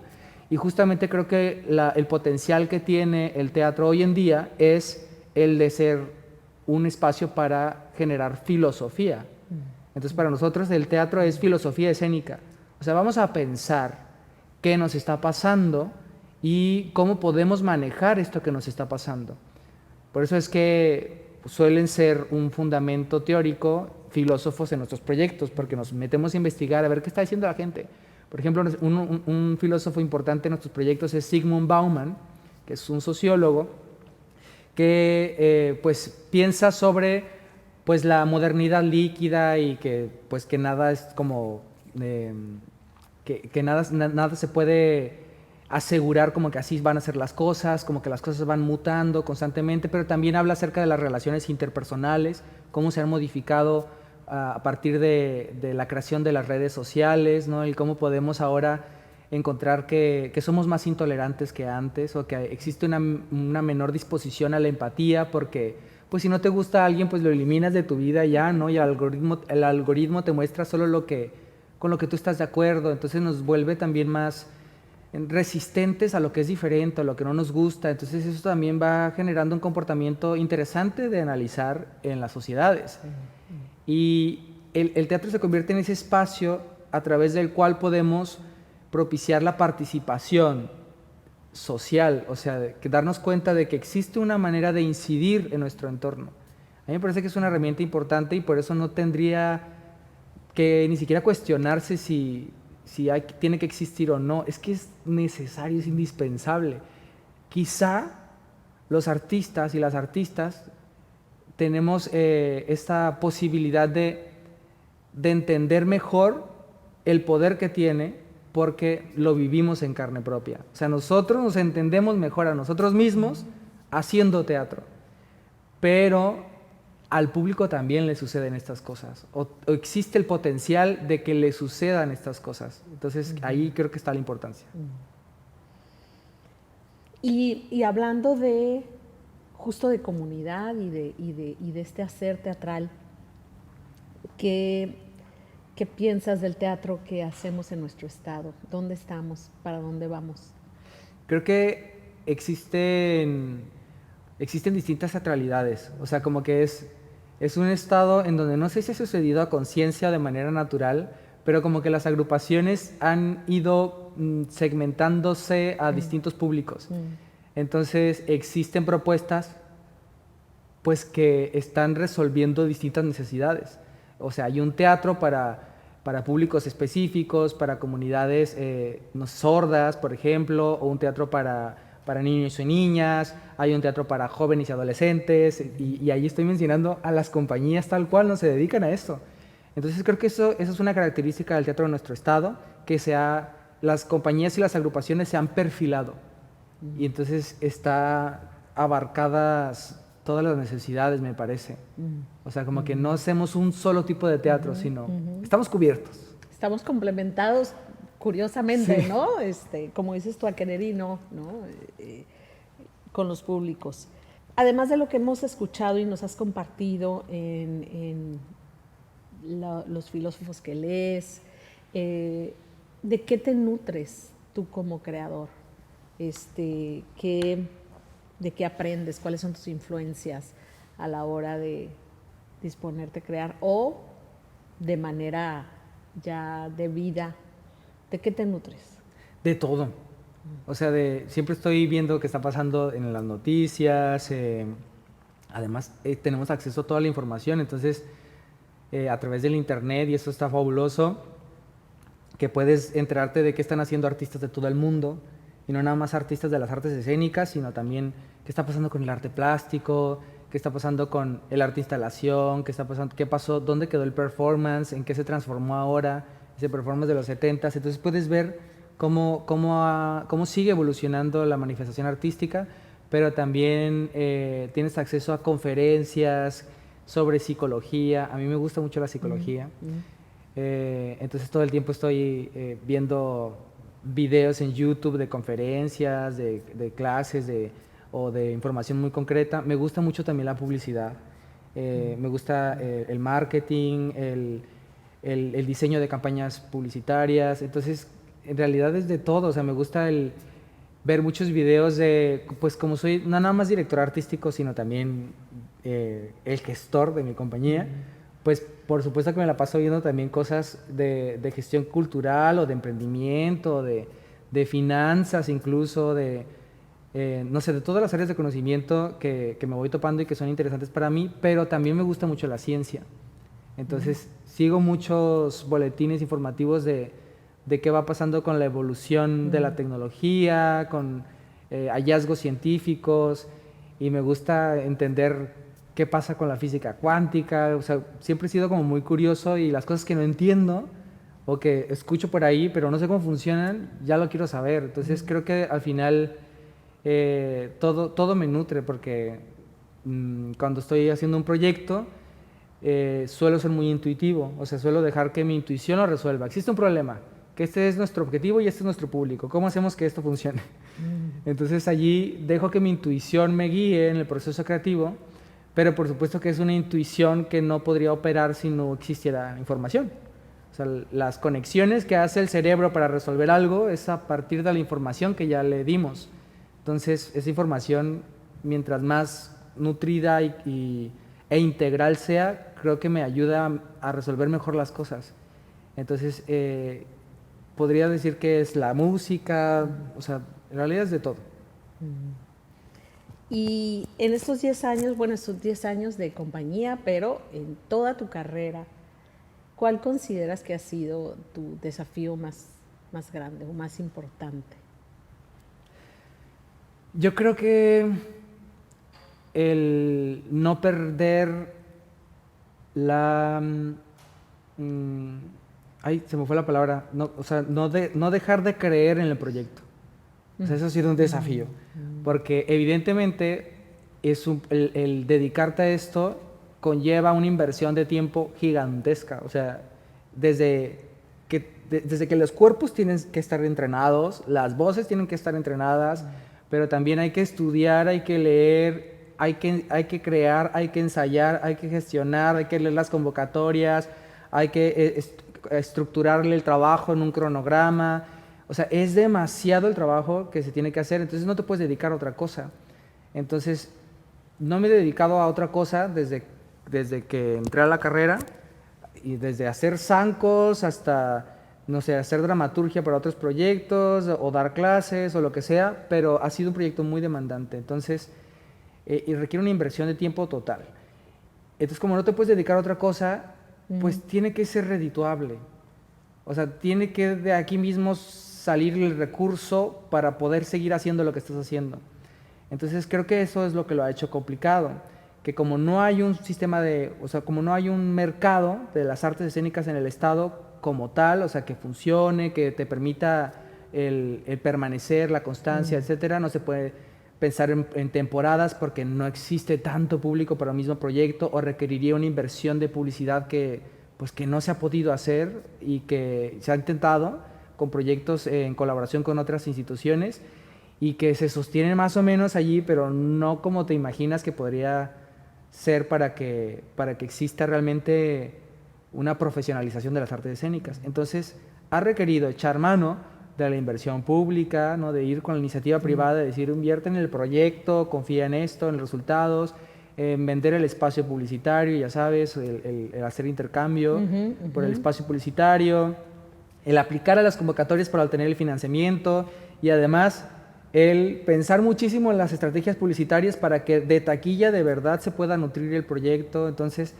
[SPEAKER 2] Y justamente creo que el potencial que tiene el teatro hoy en día es el de ser un espacio para generar filosofía. Entonces para nosotros el teatro es filosofía escénica. O sea, vamos a pensar qué nos está pasando y cómo podemos manejar esto que nos está pasando. Por eso es que suelen ser un fundamento teórico filósofos en nuestros proyectos, porque nos metemos a investigar a ver qué está diciendo la gente. Por ejemplo, un filósofo importante en nuestros proyectos es Zygmunt Bauman, que es un sociólogo que pues piensa sobre pues la modernidad líquida y que pues que nada es como que nada se puede asegurar como que así van a ser las cosas, como que las cosas van mutando constantemente, pero también habla acerca de las relaciones interpersonales, cómo se han modificado a partir de la creación de las redes sociales, ¿no? Y cómo podemos ahora encontrar que somos más intolerantes que antes, o que existe una menor disposición a la empatía, porque pues si no te gusta a alguien, pues lo eliminas de tu vida ya, ¿no? Y el algoritmo te muestra solo con lo que tú estás de acuerdo, entonces nos vuelve también más resistentes a lo que es diferente, a lo que no nos gusta. Entonces eso también va generando un comportamiento interesante de analizar en las sociedades. Y el teatro se convierte en ese espacio a través del cual podemos propiciar la participación social, o sea, que darnos cuenta de que existe una manera de incidir en nuestro entorno. A mí me parece que es una herramienta importante y por eso no tendría que ni siquiera cuestionarse si tiene que existir o no. Es que es necesario, es indispensable. Quizá los artistas y las artistas tenemos esta posibilidad de entender mejor el poder que tiene porque lo vivimos en carne propia. O sea, nosotros nos entendemos mejor a nosotros mismos haciendo teatro, pero al público también le suceden estas cosas, o existe el potencial de que le sucedan estas cosas. Entonces, ahí creo que está la importancia.
[SPEAKER 1] Y hablando justo de comunidad y de este hacer teatral, ¿qué piensas del teatro que hacemos en nuestro estado? ¿Dónde estamos? ¿Para dónde vamos?
[SPEAKER 2] Creo que existen distintas teatralidades, o sea, como que es un estado en donde no sé si ha sucedido a conciencia de manera natural, pero como que las agrupaciones han ido segmentándose a distintos públicos. Entonces existen propuestas pues que están resolviendo distintas necesidades. O sea, hay un teatro para públicos específicos, para comunidades no sordas, por ejemplo, o un teatro para niños y niñas, hay un teatro para jóvenes y adolescentes, y ahí estoy mencionando a las compañías tal cual no se dedican a esto. Entonces creo que eso es una característica del teatro de nuestro estado, que las compañías y las agrupaciones se han perfilado, y entonces está abarcadas todas las necesidades, me parece. O sea, como que no hacemos un solo tipo de teatro, sino estamos cubiertos.
[SPEAKER 1] Estamos complementados curiosamente,
[SPEAKER 2] sí.
[SPEAKER 1] ¿no? Como dices tú, a querer y no, con los públicos. Además de lo que hemos escuchado y nos has compartido en los filósofos que lees, ¿de qué te nutres tú como creador? ¿De qué aprendes? ¿Cuáles son tus influencias a la hora de disponerte a crear? O de manera ya de vida, ¿de qué te nutres?
[SPEAKER 2] De todo. O sea, siempre estoy viendo qué está pasando en las noticias. Además, tenemos acceso a toda la información, entonces, a través del internet, y eso está fabuloso, que puedes enterarte de qué están haciendo artistas de todo el mundo, y no nada más artistas de las artes escénicas, sino también qué está pasando con el arte plástico, qué está pasando con el arte de instalación, qué pasó, dónde quedó el performance, en qué se transformó ahora, ese performance de los 70s. Entonces puedes ver cómo sigue evolucionando la manifestación artística, pero también tienes acceso a conferencias sobre psicología. A mí me gusta mucho la psicología. Entonces todo el tiempo estoy viendo videos en YouTube de conferencias, de clases o de información muy concreta. Me gusta mucho también la publicidad. Me gusta el marketing, el diseño de campañas publicitarias. Entonces, en realidad es de todo. O sea, me gusta ver muchos videos pues como soy no nada más director artístico, sino también el gestor de mi compañía, pues por supuesto que me la paso viendo también cosas de gestión cultural o de emprendimiento, de de finanzas incluso, no sé, de todas las áreas de conocimiento que me voy topando y que son interesantes para mí, pero también me gusta mucho la ciencia. Entonces, sigo muchos boletines informativos de qué va pasando con la evolución de la tecnología, con hallazgos científicos, y me gusta entender qué pasa con la física cuántica. O sea, siempre he sido como muy curioso y las cosas que no entiendo o que escucho por ahí, pero no sé cómo funcionan, ya lo quiero saber. Entonces, creo que al final todo me nutre porque cuando estoy haciendo un proyecto, suelo ser muy intuitivo, o sea, suelo dejar que mi intuición lo resuelva. Existe un problema, que este es nuestro objetivo y este es nuestro público. ¿Cómo hacemos que esto funcione? Entonces allí dejo que mi intuición me guíe en el proceso creativo, pero por supuesto que es una intuición que no podría operar si no existiera información. O sea, las conexiones que hace el cerebro para resolver algo es a partir de la información que ya le dimos. Entonces, esa información, mientras más nutrida e integral sea, creo que me ayuda a resolver mejor las cosas. Entonces, podría decir que es la música, o sea, en realidad es de todo.
[SPEAKER 1] Y en estos 10 años, bueno, estos 10 años de compañía, pero en toda tu carrera, ¿cuál consideras que ha sido tu desafío más grande o más importante?
[SPEAKER 2] Yo creo que el no perder la... ay, se me fue la palabra. No, o sea, no dejar de creer en el proyecto. O sea, eso ha sido un desafío. Porque evidentemente el dedicarte a esto conlleva una inversión de tiempo gigantesca. O sea, desde que los cuerpos tienen que estar entrenados, las voces tienen que estar entrenadas, pero también hay que estudiar, hay que leer, hay que crear, hay que ensayar, hay que gestionar, hay que leer las convocatorias, hay que estructurarle el trabajo en un cronograma. O sea, es demasiado el trabajo que se tiene que hacer, entonces no te puedes dedicar a otra cosa. Entonces, no me he dedicado a otra cosa desde que entré a la carrera, y desde hacer zancos hasta, no sé, hacer dramaturgia para otros proyectos o dar clases o lo que sea, pero ha sido un proyecto muy demandante, entonces, y requiere una inversión de tiempo total. Entonces, como no te puedes dedicar a otra cosa, pues tiene que ser redituable. O sea, tiene que de aquí mismo salir el recurso para poder seguir haciendo lo que estás haciendo. Entonces, creo que eso es lo que lo ha hecho complicado, que como no hay un sistema o sea, como no hay un mercado de las artes escénicas en el Estado como tal, o sea, que funcione, que te permita el permanecer, la constancia, etcétera, no se puede pensar en temporadas porque no existe tanto público para el mismo proyecto, o requeriría una inversión de publicidad que no se ha podido hacer y que se ha intentado con proyectos en colaboración con otras instituciones y que se sostienen más o menos allí, pero no como te imaginas que podría ser para que exista realmente una profesionalización de las artes escénicas. Entonces, ha requerido echar mano de la inversión pública, ¿no? De ir con la iniciativa privada, de decir, invierte en el proyecto, confía en esto, en los resultados, vender el espacio publicitario, ya sabes, el hacer intercambio por el espacio publicitario, el aplicar a las convocatorias para obtener el financiamiento y además el pensar muchísimo en las estrategias publicitarias para que de taquilla de verdad se pueda nutrir el proyecto. Entonces,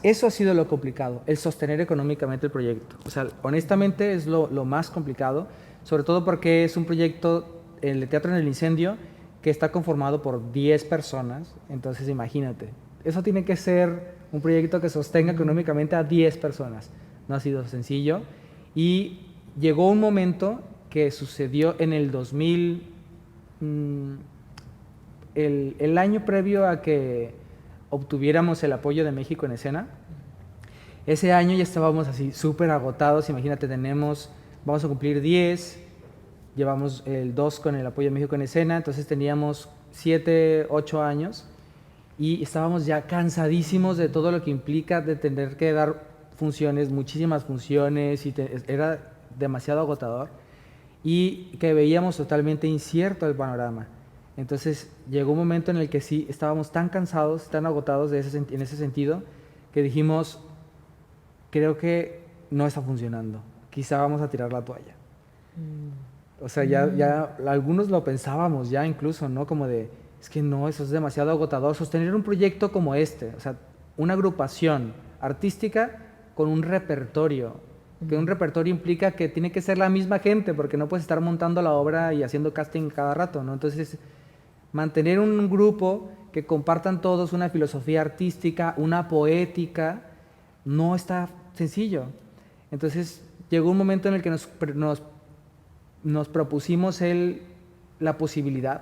[SPEAKER 2] eso ha sido lo complicado, el sostener económicamente el proyecto. O sea, honestamente es lo más complicado, sobre todo porque es un proyecto, el Teatro en el Incendio, que está conformado por 10 personas. Entonces, imagínate, eso tiene que ser un proyecto que sostenga económicamente a 10 personas. No ha sido sencillo. Y llegó un momento que sucedió en el 2000, el año previo a que obtuviéramos el apoyo de México en Escena. Ese año ya estábamos así súper agotados. Imagínate, vamos a cumplir 10, llevamos el 2 con el apoyo de México en Escena, entonces teníamos 7, 8 años y estábamos ya cansadísimos de todo lo que implica de tener que dar funciones, muchísimas funciones, y era demasiado agotador y que veíamos totalmente incierto el panorama. Entonces llegó un momento en el que sí estábamos tan cansados, tan agotados en ese sentido, que dijimos, creo que no está funcionando, quizá vamos a tirar la toalla. O sea, ya algunos lo pensábamos ya incluso, ¿no? Como de, es que no, eso es demasiado agotador. Sostener un proyecto como este, o sea, una agrupación artística con un repertorio, que un repertorio implica que tiene que ser la misma gente, porque no puedes estar montando la obra y haciendo casting cada rato, ¿no? Entonces, mantener un grupo que compartan todos una filosofía artística, una poética, no está sencillo. Entonces, llegó un momento en el que nos propusimos la posibilidad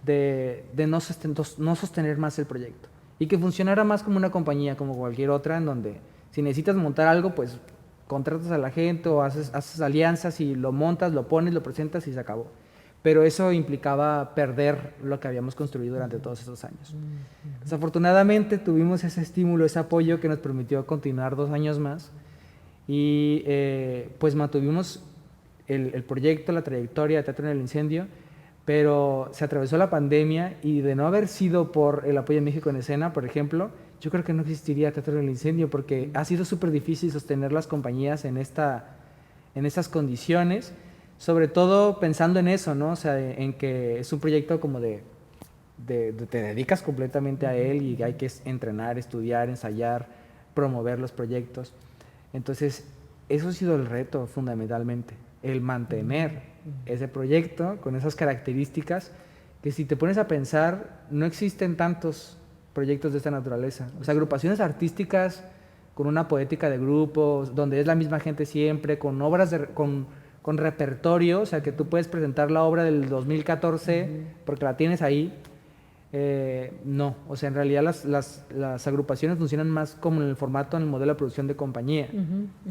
[SPEAKER 2] de no sostener más el proyecto y que funcionara más como una compañía, como cualquier otra, en donde si necesitas montar algo, pues contratas a la gente o haces alianzas y lo montas, lo pones, lo presentas y se acabó. Pero eso implicaba perder lo que habíamos construido durante todos esos años. Desafortunadamente tuvimos ese estímulo, ese apoyo que nos permitió continuar 2 años más y pues mantuvimos el proyecto, la trayectoria de Teatro en el Incendio, pero se atravesó la pandemia y de no haber sido por el apoyo de México en Escena, por ejemplo, yo creo que no existiría Teatro en el Incendio porque ha sido súper difícil sostener las compañías en esas condiciones, sobre todo pensando en eso, ¿no? O sea, en que es un proyecto como te dedicas completamente a él y hay que entrenar, estudiar, ensayar, promover los proyectos. Entonces, eso ha sido el reto fundamentalmente, el mantener ese proyecto con esas características que si te pones a pensar, no existen tantos proyectos de esta naturaleza. O sea, agrupaciones artísticas con una poética de grupos, donde es la misma gente siempre, con obras con repertorio, o sea, que tú puedes presentar la obra del 2014 porque la tienes ahí. No, o sea, en realidad las agrupaciones funcionan más como en el formato, en el modelo de producción de compañía,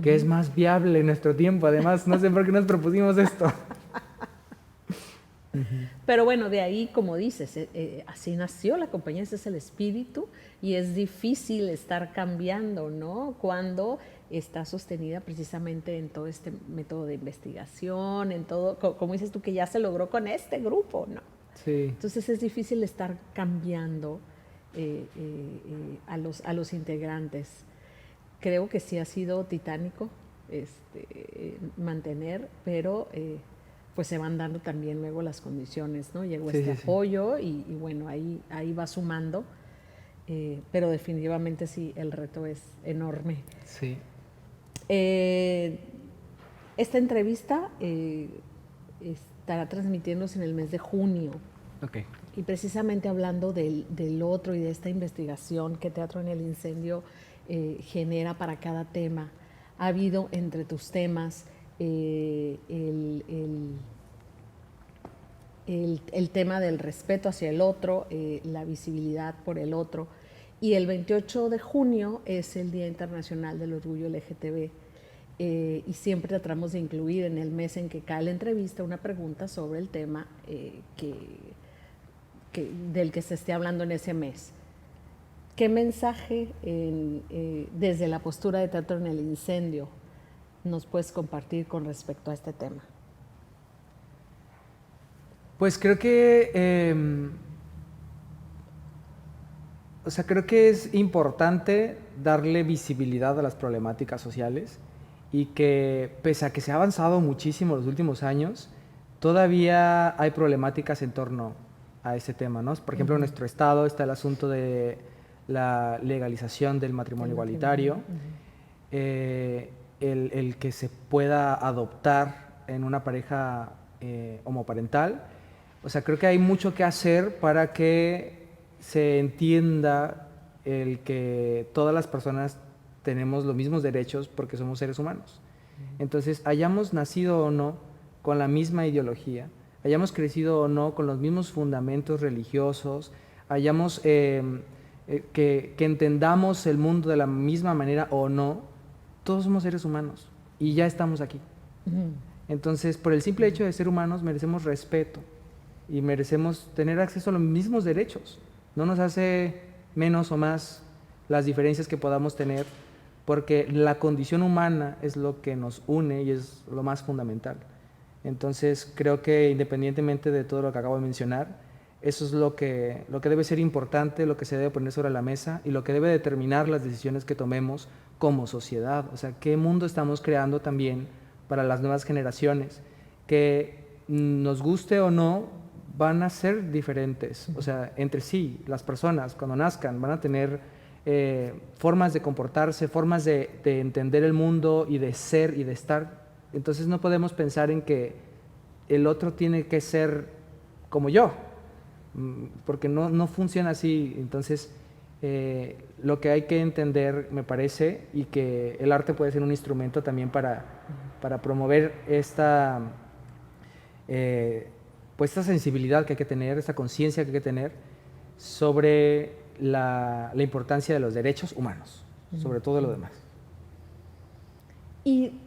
[SPEAKER 2] que es más viable en nuestro tiempo. Además, no sé por qué nos propusimos esto.
[SPEAKER 1] Pero bueno, de ahí, como dices, así nació la compañía, ese es el espíritu y es difícil estar cambiando, ¿no? Cuando está sostenida precisamente en todo este método de investigación, en todo, como dices tú, que ya se logró con este grupo, ¿no?
[SPEAKER 2] Sí.
[SPEAKER 1] Entonces es difícil estar cambiando a los integrantes. Creo que sí ha sido titánico mantener, pero pues se van dando también luego las condiciones, ¿no? Llegó este apoyo y bueno, ahí va sumando, pero definitivamente sí, el reto es enorme.
[SPEAKER 2] Sí.
[SPEAKER 1] Esta entrevista estará transmitiéndose en el mes de junio.
[SPEAKER 2] Okay.
[SPEAKER 1] Y precisamente hablando del otro y de esta investigación que Teatro en el Incendio genera para cada tema, ha habido entre tus temas el tema del respeto hacia el otro, la visibilidad por el otro. Y el 28 de junio es el Día Internacional del Orgullo LGTB. Y siempre tratamos de incluir en el mes en que cae la entrevista una pregunta sobre el tema del que se esté hablando en ese mes. ¿Qué mensaje desde la postura de Teatro en el Incendio nos puedes compartir con respecto a este tema?
[SPEAKER 2] Pues creo que, creo que es importante darle visibilidad a las problemáticas sociales y que pese a que se ha avanzado muchísimo en los últimos años, todavía hay problemáticas en torno a ese tema, ¿no? Por ejemplo, en nuestro estado está el asunto de la legalización del matrimonio igualitario, el que se pueda adoptar en una pareja homoparental. O sea, creo que hay mucho que hacer para que se entienda el que todas las personas tenemos los mismos derechos porque somos seres humanos. Entonces, hayamos nacido o no con la misma ideología, hayamos crecido o no con los mismos fundamentos religiosos, hayamos que entendamos el mundo de la misma manera o no, todos somos seres humanos y ya estamos aquí. Entonces, por el simple hecho de ser humanos, merecemos respeto y merecemos tener acceso a los mismos derechos. No nos hace menos o más las diferencias que podamos tener, porque la condición humana es lo que nos une y es lo más fundamental. Entonces, creo que independientemente de todo lo que acabo de mencionar, eso es lo que debe ser importante, lo que se debe poner sobre la mesa y lo que debe determinar las decisiones que tomemos como sociedad. O sea, qué mundo estamos creando también para las nuevas generaciones, que nos guste o no, van a ser diferentes. O sea, entre sí, las personas cuando nazcan van a tener formas de comportarse, formas de entender el mundo y de ser y de estar. Entonces no podemos pensar en que el otro tiene que ser como yo, porque no funciona así. Entonces, lo que hay que entender, me parece, y que el arte puede ser un instrumento también para promover esta, pues esta sensibilidad que hay que tener, esta conciencia que hay que tener sobre la importancia de los derechos humanos, sobre todo lo demás.
[SPEAKER 1] Y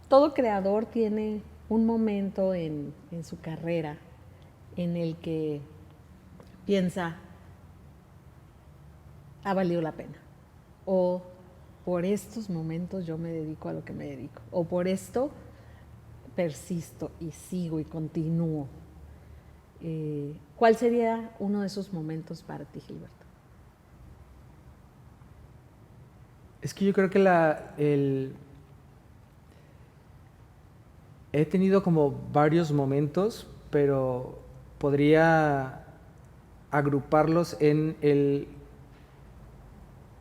[SPEAKER 1] todo creador tiene un momento en su carrera en el que piensa, ha valido la pena, o por estos momentos yo me dedico a lo que me dedico, o por esto persisto y sigo y continúo. ¿Cuál sería uno de esos momentos para ti, Gilberto?
[SPEAKER 2] Es que yo creo que he tenido como varios momentos, pero podría agruparlos en el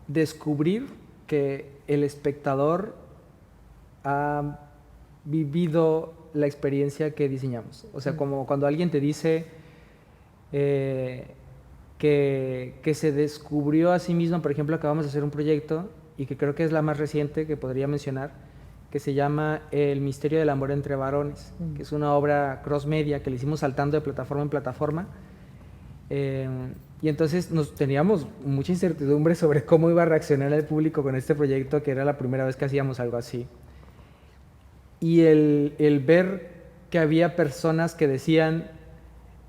[SPEAKER 2] descubrir que el espectador ha vivido la experiencia que diseñamos. O sea, como cuando alguien te dice que se descubrió a sí mismo. Por ejemplo, acabamos de hacer un proyecto, y que creo que es la más reciente que podría mencionar, que se llama El misterio del amor entre varones, que es una obra cross-media que le hicimos saltando de plataforma en plataforma. Y entonces teníamos mucha incertidumbre sobre cómo iba a reaccionar el público con este proyecto, que era la primera vez que hacíamos algo así. Y el ver que había personas que decían,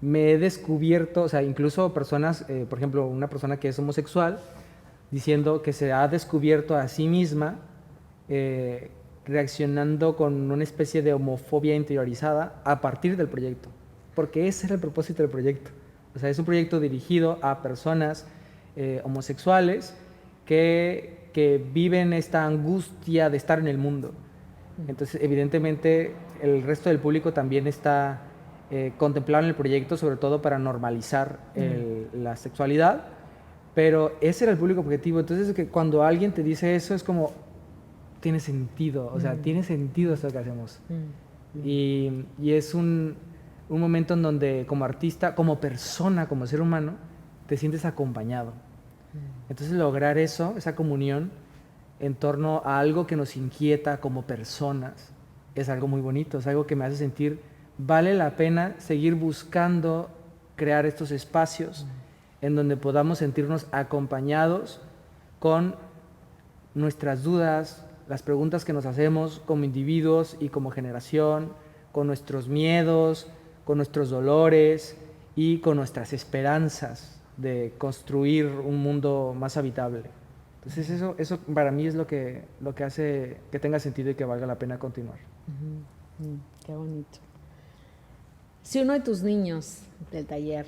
[SPEAKER 2] me he descubierto, o sea, incluso personas, por ejemplo, una persona que es homosexual, diciendo que se ha descubierto a sí misma reaccionando con una especie de homofobia interiorizada a partir del proyecto, porque ese era el propósito del proyecto. O sea, es un proyecto dirigido a personas homosexuales que viven esta angustia de estar en el mundo. Entonces, evidentemente, el resto del público también está contemplado en el proyecto, sobre todo para normalizar la sexualidad, pero ese era el público objetivo. Entonces, que cuando alguien te dice eso, es como, tiene sentido, o sea, tiene sentido esto que hacemos. Y es un momento en donde, como artista, como persona, como ser humano, te sientes acompañado. Entonces, lograr eso, esa comunión en torno a algo que nos inquieta como personas, es algo muy bonito, es algo que me hace sentir, vale la pena seguir buscando crear estos espacios en donde podamos sentirnos acompañados con nuestras dudas, las preguntas que nos hacemos como individuos y como generación, con nuestros miedos, con nuestros dolores y con nuestras esperanzas de construir un mundo más habitable. Entonces eso para mí es lo que hace que tenga sentido y que valga la pena continuar.
[SPEAKER 1] Qué bonito. Si uno de tus niños del taller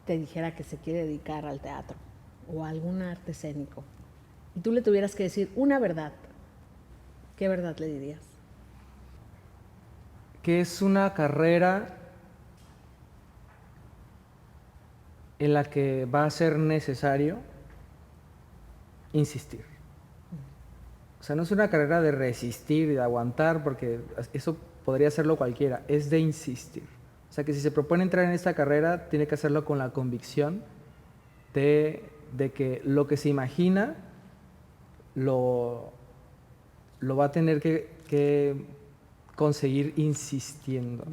[SPEAKER 1] te dijera que se quiere dedicar al teatro o a algún arte escénico, y tú le tuvieras que decir una verdad, ¿qué verdad le dirías?
[SPEAKER 2] Que es una carrera en la que va a ser necesario insistir. O sea, no es una carrera de resistir y de aguantar, porque eso podría hacerlo cualquiera, es de insistir. O sea, que si se propone entrar en esta carrera, tiene que hacerlo con la convicción de que lo que se imagina lo va a tener que conseguir insistiendo.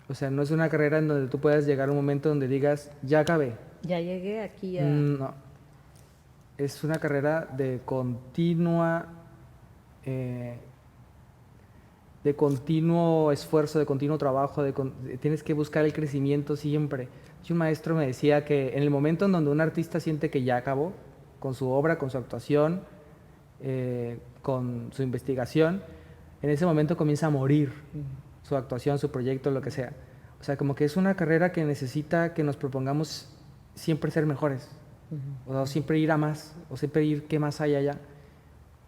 [SPEAKER 2] O sea, no es una carrera en donde tú puedas llegar a un momento donde digas, ya acabé.
[SPEAKER 1] Ya llegué aquí a...
[SPEAKER 2] No. Es una carrera de continuo esfuerzo, de continuo trabajo, tienes que buscar el crecimiento siempre. Un maestro me decía que en el momento en donde un artista siente que ya acabó con su obra, con su actuación, con su investigación, en ese momento comienza a morir su actuación, su proyecto, lo que sea. O sea, como que es una carrera que necesita que nos propongamos siempre ser mejores, o siempre ir a más, o siempre ir qué más hay allá.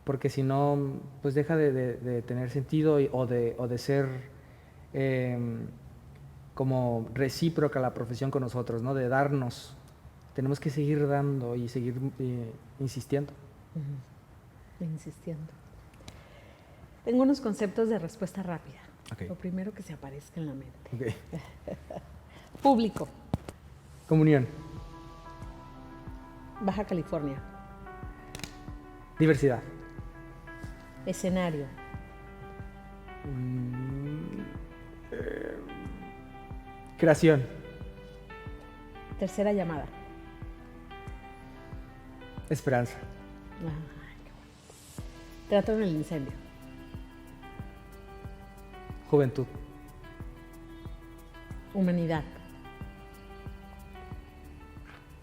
[SPEAKER 2] porque si no, pues deja de tener sentido o de ser como recíproca la profesión con nosotros, ¿no? De darnos. Tenemos que seguir dando y seguir insistiendo.
[SPEAKER 1] Insistiendo. Tengo unos conceptos de respuesta rápida.
[SPEAKER 2] Okay.
[SPEAKER 1] Lo primero que se aparezca en la mente.
[SPEAKER 2] Okay.
[SPEAKER 1] Público.
[SPEAKER 2] Comunión.
[SPEAKER 1] Baja California.
[SPEAKER 2] Diversidad.
[SPEAKER 1] Escenario.
[SPEAKER 2] Creación.
[SPEAKER 1] Tercera llamada.
[SPEAKER 2] Esperanza.
[SPEAKER 1] Ay, qué bueno. Teatro en el incendio.
[SPEAKER 2] Juventud.
[SPEAKER 1] Humanidad.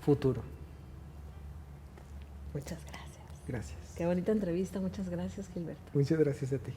[SPEAKER 2] Futuro.
[SPEAKER 1] Muchas gracias.
[SPEAKER 2] Gracias.
[SPEAKER 1] Qué bonita entrevista. Muchas gracias, Gilberto.
[SPEAKER 2] Muchas gracias a ti.